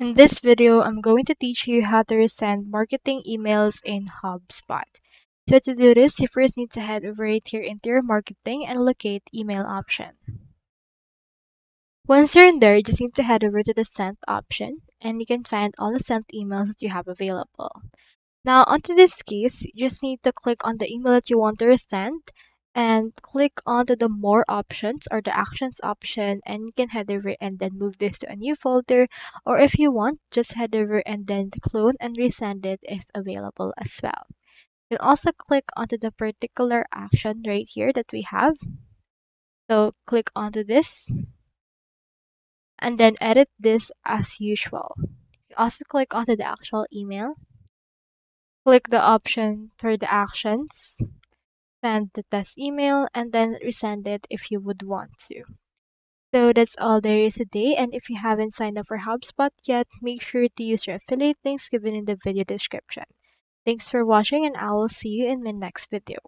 In this video, I'm going to teach you how to resend marketing emails in HubSpot. So to do this, you first need to head over right here into your marketing and locate email option. Once you're in there, you just need to head over to the sent option and you can find all the sent emails that you have available. Now, onto this case, you just need to click on the email that you want to resend and click onto the more options or the actions option, and you can head over and then move this to a new folder, or if you want, just head over and then clone and resend it if available as well. You can also click onto the particular action right here that we have. So click onto this and then edit this as usual. You also click onto the actual email, click the option for the actions, send the test email, and then resend it if you would want to. So that's all there is today, and if you haven't signed up for HubSpot yet, make sure to use your affiliate links given in the video description. Thanks for watching, and I will see you in my next video.